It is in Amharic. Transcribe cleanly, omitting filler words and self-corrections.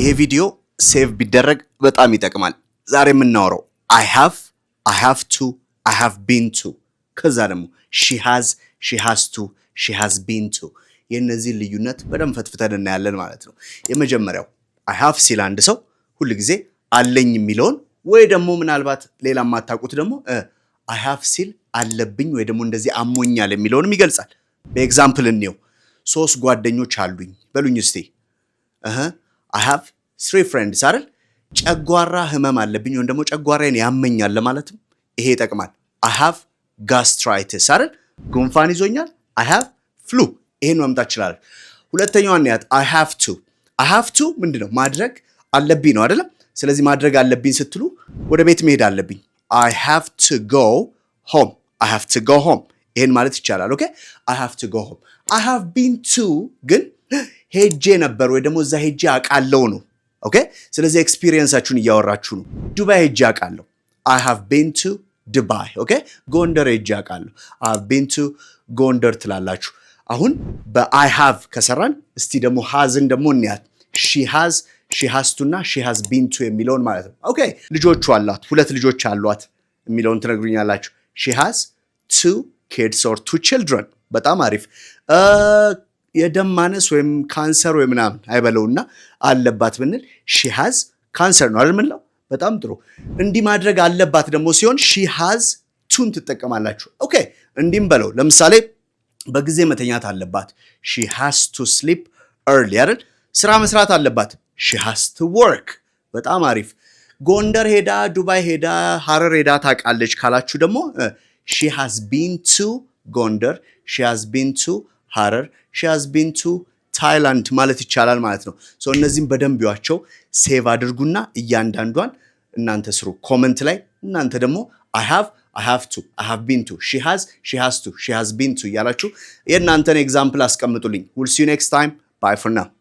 ይሄ ቪዲዮ ሴቭ ቢደረግ በጣም ይጠቅማል። ዛሬ የምናወራው I have to, I have been to ከዛ ደግሞ she has to, she has been to የነዚህ ልዩነት በደንብ ፈትፍተን እናያለን ማለት ነው። የመጀመሪያው I have ሲል አንድ ሰው ሁሉ ጊዜ አለኝ የሚለውን ወይ ደግሞ ምናልባት ሌላ ማታውቁት ደግሞ I have ሲል አለብኝ ወይ ደግሞ እንደዚህ አሞኛል የሚለውንም ይገልጻል። በኤግዛምፕል እንየው። 3 ጓደኞች አሉኝ በሉኝ እስቲ። I have 3 friends አይደል? ጨጓራ ህመም አለብኝ ወይ ደግሞ ጨጓራዬን ያመኛል ለማለትም ይሄ ይጠቅማል። I have gastritis አይደል? ጉንፋን ይዞኛል። I have flu ይሄን ማምጣት ይችላል። ሁለተኛው አንያት I have to ምንድነው? ማድረግ አለብኝ ነው አይደል? ስለዚህ ማድረግ አለብኝ ስትሉ ወደ ቤት መሄድ አለብኝ። I have to go home. ይሄን ማለት ይቻላል። ኦኬ I have to go home. I have been to ግን ሄጄ ነበር ወይ ደግሞ እዛ ሄጄ አውቃለሁ ነው። ኦኬ ስለዚህ ኤክስፒሪየንሳችሁን እያወራችሁ ነው። ዱባይ ሄጄ አውቃለሁ። I have been to Dubai. ኦኬ ጎንደር ሄጄ አውቃለሁ። I have been to ጎንደር ትላላችሁ። አሁን በI have ከሰራን እስቲ ደግሞ hasን ደግሞ እንያት። she has to እና she has been to የሚለውን ማለት ነው። ኦኬ ልጆቹ አሏት፣ 2 ልጆች አሏት የሚለውን ትነግሩኛላችሁ። she has 2 kids or 2 children። በጣም አሪፍ። የደም ማነስ ወይም ካንሰር ወይ ምናምን አይበለውና አለባት ብንል she has cancer ነው አይደል? በጣም ጥሩ። እንዲህ ማድረግ አለባት ደግሞ ሲሆን she has to ትጠቀማላችሁ። ኦኬ እንዲህም በለው። ለምሳሌ በጊዜ መተኛት አለባት she has to sleep early አይደል? ስራ መስራት አለባት she has to work። በጣም አሪፍ። ጎንደር ሄዳ ዱባይ ሄዳ ሐረር ሄዳ ታውቃለች ካላችሁ ደግሞ she has been to ጎንደር she has been to ሐረር she has been to ታይላንድ ማለት ይቻላል ማለት ነው። ሶ እነዚህም በደንብ ያቸው ሴቭ አድርጉና እያንዳንዷን እናንተ ስሩ ኮሜንት ላይ። እናንተ ደግሞ I have to, I have been to, she has to, she has been to ያላችሁ የእናንተን ኤግዛምፕል አስቀምጡልኝ። We'll see you next time. Bye for now.